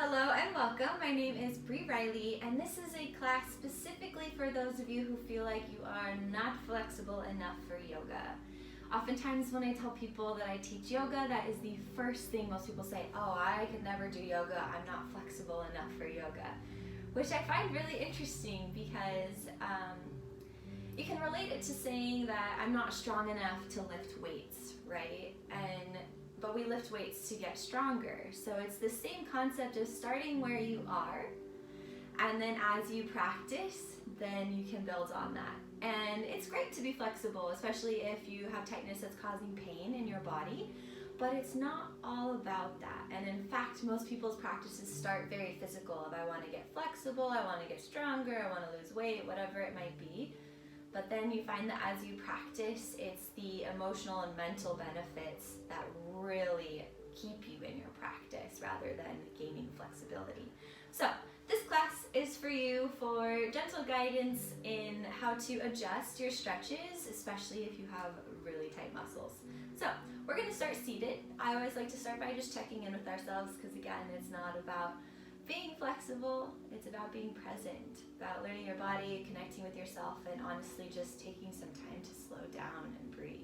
Hello and welcome. My name is Bree Riley, and this is a class specifically for those of you who feel like you are not flexible enough for yoga. Oftentimes when I tell people that I teach yoga, that is the first thing most people say, oh, I could never do yoga, I'm not flexible enough for yoga. Which I find really interesting because you can relate it to saying that I'm not strong enough to lift weights, right? But we lift weights to get stronger. So it's the same concept of starting where you are, and then as you practice, then you can build on that. And it's great to be flexible, especially if you have tightness that's causing pain in your body, but it's not all about that. And in fact, most people's practices start very physical. If I want to get flexible, I want to get stronger, I want to lose weight, whatever it might be. But then you find that as you practice, it's the emotional and mental benefits that really keep you in your practice rather than gaining flexibility. So this class is for you for gentle guidance in how to adjust your stretches, especially if you have really tight muscles. So we're going to start seated. I always like to start by just checking in with ourselves because again, it's not about being flexible, it's about being present, about learning your body, connecting with yourself, and honestly just taking some time to slow down and breathe.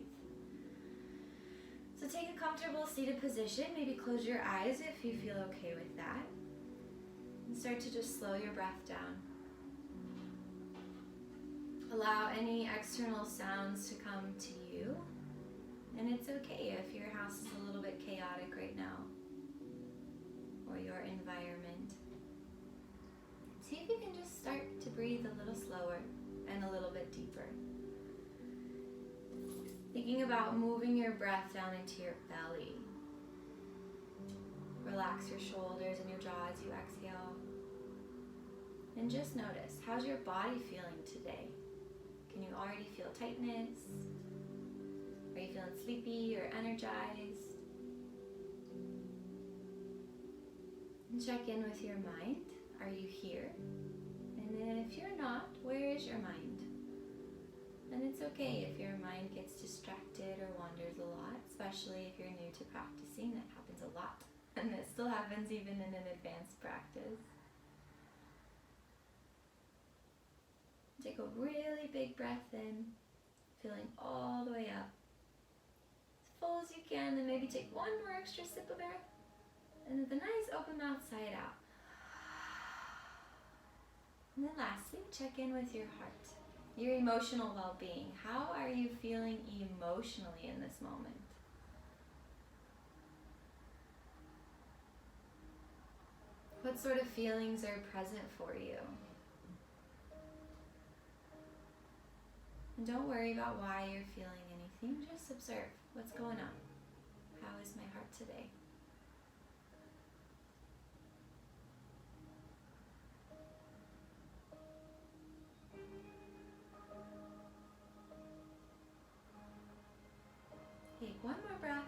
So take a comfortable seated position, maybe close your eyes if you feel okay with that. And start to just slow your breath down. Allow any external sounds to come to you. And it's okay if your house is a little bit chaotic right now, or your environment. See if you can just start to breathe a little slower and a little bit deeper. Thinking about moving your breath down into your belly. Relax your shoulders and your jaw as you exhale. And just notice, how's your body feeling today? Can you already feel tightness? Are you feeling sleepy or energized? And check in with your mind. Are you here? And if you're not, where is your mind? And it's okay if your mind gets distracted or wanders a lot, especially if you're new to practicing. That happens a lot. And it still happens even in an advanced practice. Take a really big breath in, filling all the way up. As full as you can, and maybe take one more extra sip of air. And with a nice open mouth, sigh it out. And then lastly, check in with your heart, your emotional well-being. How are you feeling emotionally in this moment? What sort of feelings are present for you? And don't worry about why you're feeling anything, just observe what's going on. How is my heart today? Take one more breath.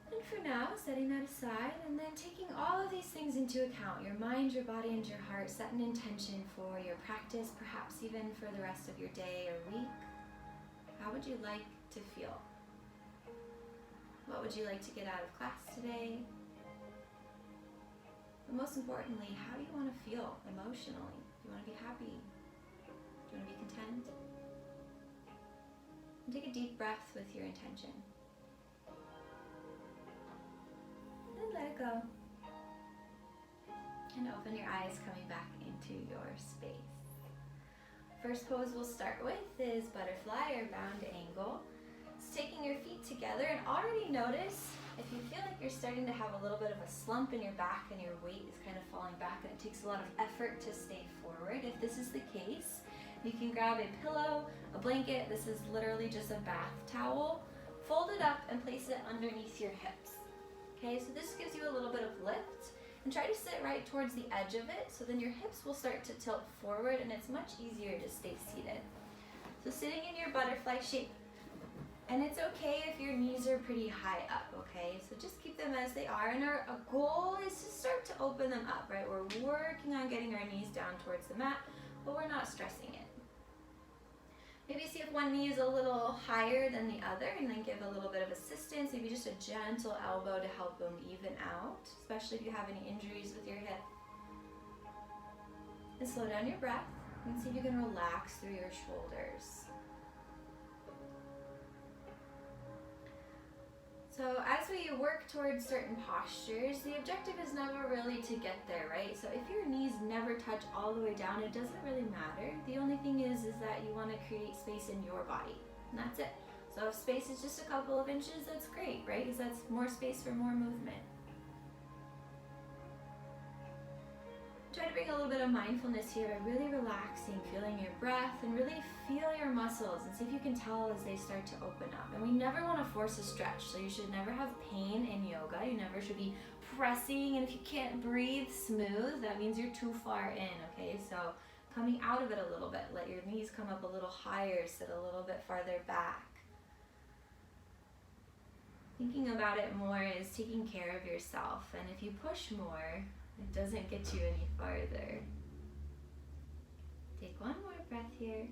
And for now, setting that aside and then taking all of these things into account, your mind, your body, and your heart, set an intention for your practice, perhaps even for the rest of your day or week. How would you like to feel? What would you like to get out of class today? But most importantly, how do you want to feel emotionally? Do you want to be happy? Do you want to be content? And take a deep breath with your intention. Then let it go. And open your eyes, coming back into your space. First pose we'll start with is butterfly or bound angle. It's taking your feet together, and already notice if you feel like you're starting to have a little bit of a slump in your back and your weight is kind of falling back and it takes a lot of effort to stay forward. If this is the case, you can grab a pillow, a blanket. This is literally just a bath towel. Fold it up and place it underneath your hips. Okay, so this gives you a little bit of lift. And try to sit right towards the edge of it, so then your hips will start to tilt forward and it's much easier to stay seated. So sitting in your butterfly shape. And it's okay if your knees are pretty high up, okay? So just keep them as they are. And our goal is to start to open them up, right? We're working on getting our knees down towards the mat, but we're not stressing it. Maybe see if one knee is a little higher than the other, and then give a little bit of assistance, maybe just a gentle elbow to help them even out, especially if you have any injuries with your hip. And slow down your breath and see if you can relax through your shoulders. So as we work towards certain postures, the objective is never really to get there, right? So if your knees never touch all the way down, it doesn't really matter. The only thing is that you want to create space in your body, and that's it. So if space is just a couple of inches, that's great, right? Because that's more space for more movement. Try to bring a little bit of mindfulness here by really relaxing, feeling your breath, and really feel your muscles and see if you can tell as they start to open up. And we never want to force a stretch, so you should never have pain in yoga. You never should be pressing, and if you can't breathe smooth, that means you're too far in, okay? So coming out of it a little bit, let your knees come up a little higher, sit a little bit farther back. Thinking about it more is taking care of yourself, and if you push more, it doesn't get you any farther. Take one more breath here.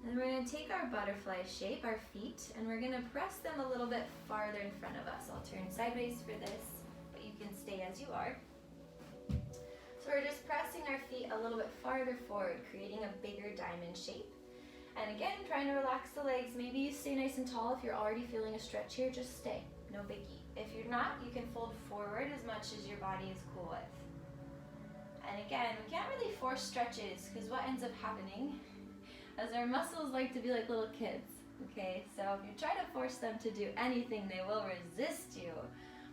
And we're going to take our butterfly shape, our feet, and we're going to press them a little bit farther in front of us. I'll turn sideways for this, but you can stay as you are. So we're just pressing our feet a little bit farther forward, creating a bigger diamond shape. And again, trying to relax the legs. Maybe you stay nice and tall. If you're already feeling a stretch here, just stay. No biggie. If you're not, you can fold forward as much as your body is cool with. And again, we can't really force stretches because what ends up happening is our muscles like to be like little kids, okay? So if you try to force them to do anything, they will resist you.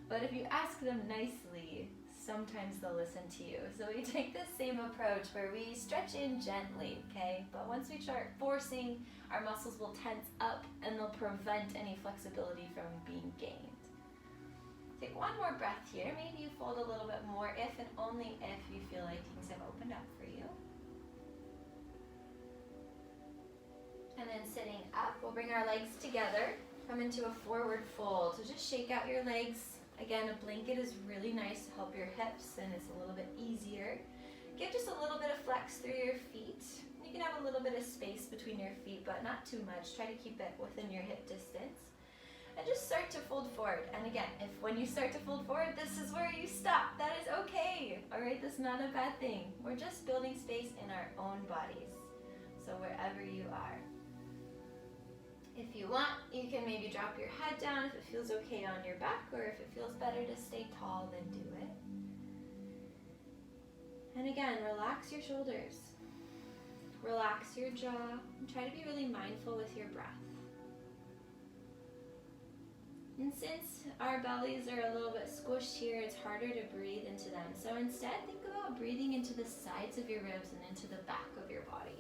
But if you ask them nicely, sometimes they'll listen to you. So we take this same approach where we stretch in gently, okay? But once we start forcing, our muscles will tense up and they'll prevent any flexibility from being gained. Take one more breath here. Maybe you fold a little bit more if and only if you feel like things have opened up for you. And then sitting up, we'll bring our legs together, come into a forward fold. So just shake out your legs. Again, a blanket is really nice to help your hips, and it's a little bit easier. Give just a little bit of flex through your feet. You can have a little bit of space between your feet, but not too much. Try to keep it within your hip distance. And just start to fold forward. And again, if when you start to fold forward, this is where you stop. That is okay. All right, that's not a bad thing. We're just building space in our own bodies. So wherever you are. If you want, you can maybe drop your head down if it feels okay on your back, or if it feels better to stay tall, then do it. And again, relax your shoulders. Relax your jaw, and try to be really mindful with your breath. And since our bellies are a little bit squished here, it's harder to breathe into them. So instead, think about breathing into the sides of your ribs and into the back of your body.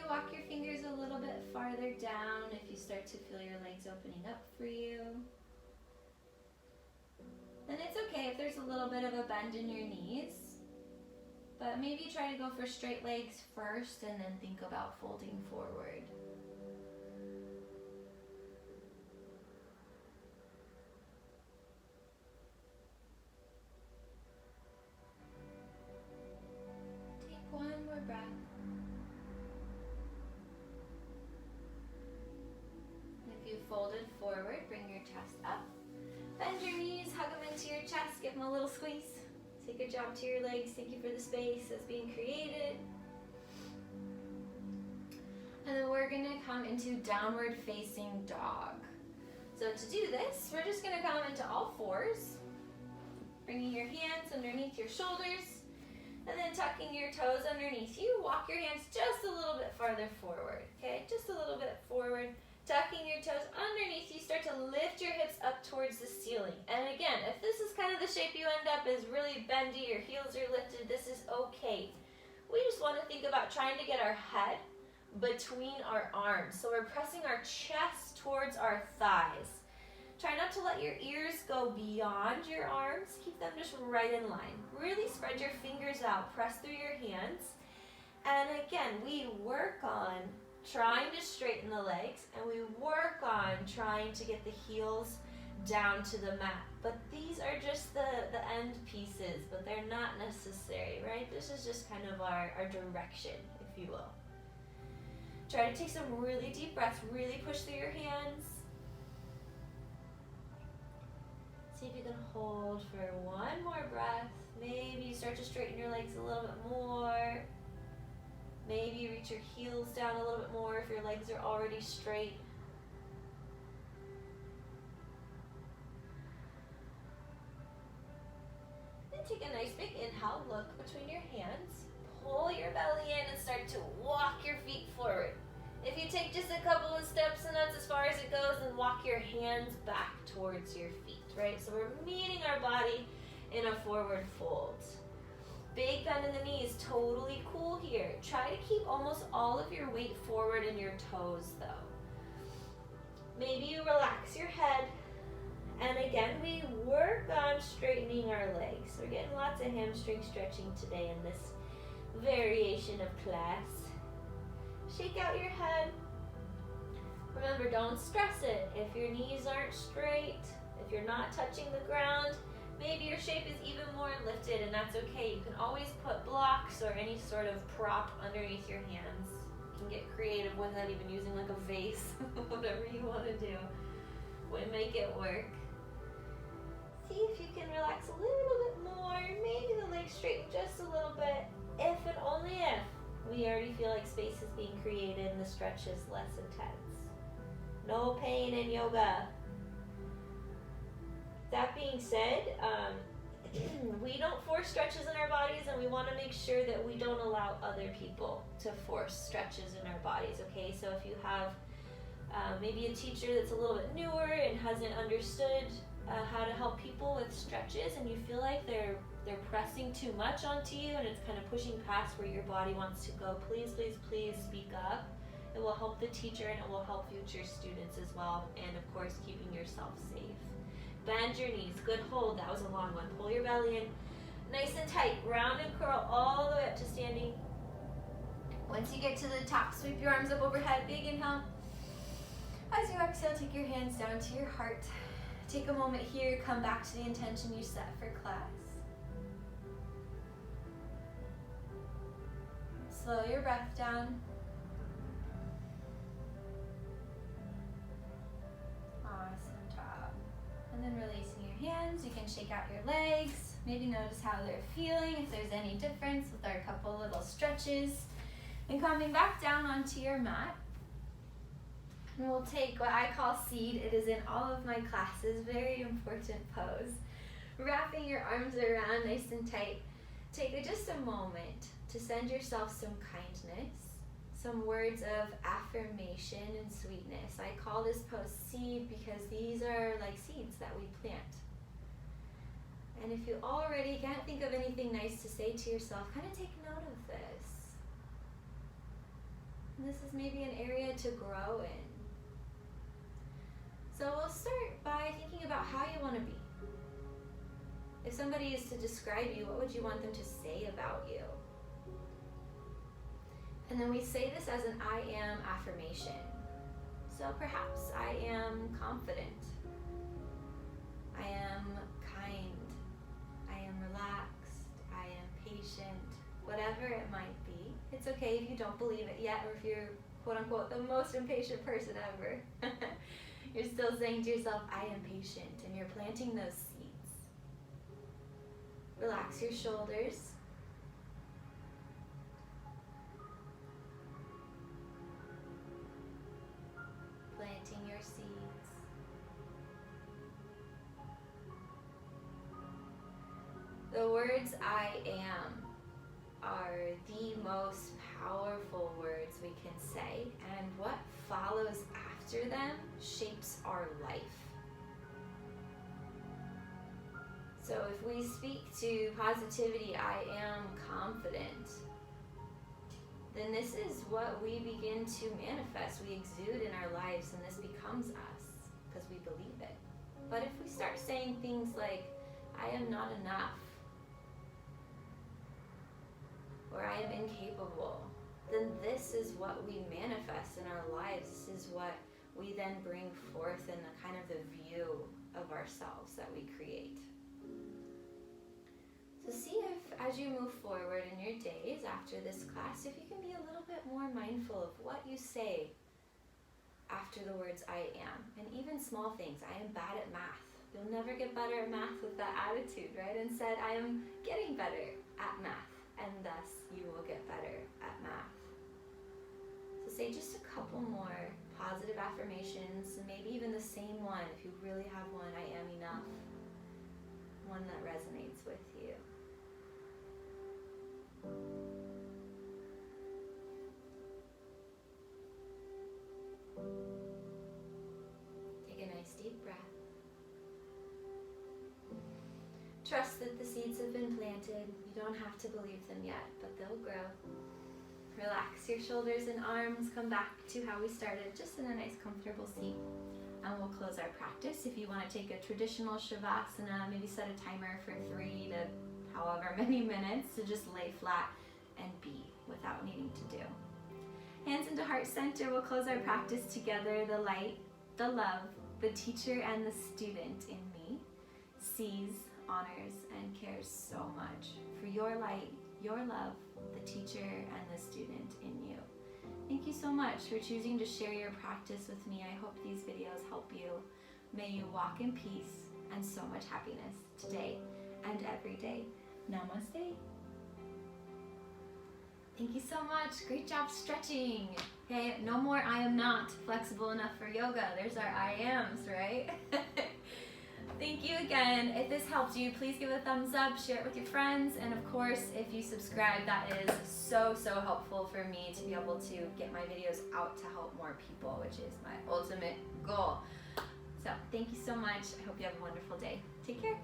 Walk your fingers a little bit farther down if you start to feel your legs opening up for you. And it's okay if there's a little bit of a bend in your knees, but maybe try to go for straight legs first and then think about folding forward. Take one more breath. Folded forward, bring your chest up. Bend your knees, hug them into your chest, give them a little squeeze. Say good job to your legs, thank you for the space that's being created. And then we're gonna come into downward facing dog. So to do this, we're just gonna come into all fours, bringing your hands underneath your shoulders, and then tucking your toes underneath you. Walk your hands just a little bit farther forward, okay? Just a little bit forward. Tucking your toes underneath you, start to lift your hips up towards the ceiling. And again, if this is kind of the shape you end up is really bendy, your heels are lifted, this is okay. We just want to think about trying to get our head between our arms. So we're pressing our chest towards our thighs. Try not to let your ears go beyond your arms. Keep them just right in line. Really spread your fingers out. Press through your hands. And again, we work on trying to straighten the legs, and we work on trying to get the heels down to the mat. But these are just the end pieces, but they're not necessary, right? This is just kind of our direction, if you will. Try to take some really deep breaths. Really push through your hands. See if you can hold for one more breath. Maybe you start to straighten your legs a little bit more. Maybe you reach your heels down a little bit more if your legs are already straight. Then take a nice big inhale, look between your hands. Pull your belly in and start to walk your feet forward. If you take just a couple of steps and that's as far as it goes, then walk your hands back towards your feet, right? So we're meeting our body in a forward fold. Big bend in the knees, totally cool here. Try to keep almost all of your weight forward in your toes though. Maybe you relax your head. And again, we work on straightening our legs. We're getting lots of hamstring stretching today in this variation of class. Shake out your head. Remember, don't stress it. If your knees aren't straight, if you're not touching the ground, maybe your shape is even more lifted, and that's okay. You can always put blocks or any sort of prop underneath your hands. You can get creative with it, even using like a vase, whatever you want to do. We'll make it work. See if you can relax a little bit more. Maybe the legs straighten just a little bit. If and only if we already feel like space is being created and the stretch is less intense. No pain in yoga. That being said, we don't force stretches in our bodies, and we want to make sure that we don't allow other people to force stretches in our bodies, okay? So if you have maybe a teacher that's a little bit newer and hasn't understood how to help people with stretches, and you feel like they're pressing too much onto you and it's kind of pushing past where your body wants to go, please, please, please speak up. It will help the teacher and it will help future students as well, and of course keeping yourself safe. Bend your knees, good hold, that was a long one. Pull your belly in, nice and tight, round and curl all the way up to standing. Once you get to the top, sweep your arms up overhead, big inhale. As you exhale, take your hands down to your heart. Take a moment here, come back to the intention you set for class. Slow your breath down. Awesome job. And then releasing your hands, you can shake out your legs. Maybe notice how they're feeling, if there's any difference with our couple little stretches. And coming back down onto your mat. And we'll take what I call seed. It is in all of my classes, very important pose. Wrapping your arms around nice and tight. Take just a moment to send yourself some kindness, some words of affirmation and sweetness. I call this pose seed because these are like seeds that we plant. And if you already can't think of anything nice to say to yourself, kind of take note of this. And this is maybe an area to grow in. So we'll start by thinking about how you want to be. If somebody is to describe you, what would you want them to say about you? And then we say this as an I am affirmation. So perhaps I am confident. I am kind. I am relaxed. I am patient. Whatever it might be. It's okay if you don't believe it yet, or if you're quote unquote the most impatient person ever. You're still saying to yourself, I am patient, and you're planting those seeds. Relax your shoulders. Planting your seeds. The words I am are the most powerful words we can say, and what follows after them shapes our life. So if we speak to positivity, I am confident, then this is what we begin to manifest. We exude in our lives, and this becomes us because we believe it. But if we start saying things like, I am not enough, or I am incapable, then this is what we manifest in our lives. This is what we then bring forth in the kind of the view of ourselves that we create. So see if, as you move forward in your days after this class, if you can be a little bit more mindful of what you say after the words I am, and even small things. I am bad at math. You'll never get better at math with that attitude, right? Instead, I am getting better at math, and thus you will get better at math. So say just a couple more positive affirmations, and maybe even the same one if you really have one. I am enough. One that resonates with you. Take a nice deep breath. Trust that the seeds have been planted. You don't have to believe them yet, but they'll grow. Relax your shoulders and arms. Come back to how we started, just in a nice comfortable seat. And we'll close our practice. If you want to take a traditional Shavasana, maybe set a timer for 3 to however many minutes to just lay flat and be without needing to do. Hands into heart center. We'll close our practice together. The light, the love, the teacher and the student in me sees, honors, and cares so much for your light, your love, the teacher and the student in you. Thank you so much for choosing to share your practice with me. I hope these videos help you. May you walk in peace and so much happiness today and every day. Namaste. Thank you so much. Great job stretching. Okay, no more I am not flexible enough for yoga. There's our I ams, right? Thank you again. If this helped you, please give it a thumbs up, share it with your friends, and of course, if you subscribe, that is so helpful for me to be able to get my videos out to help more people, which is my ultimate goal. So thank you so much. I hope you have a wonderful day. Take care.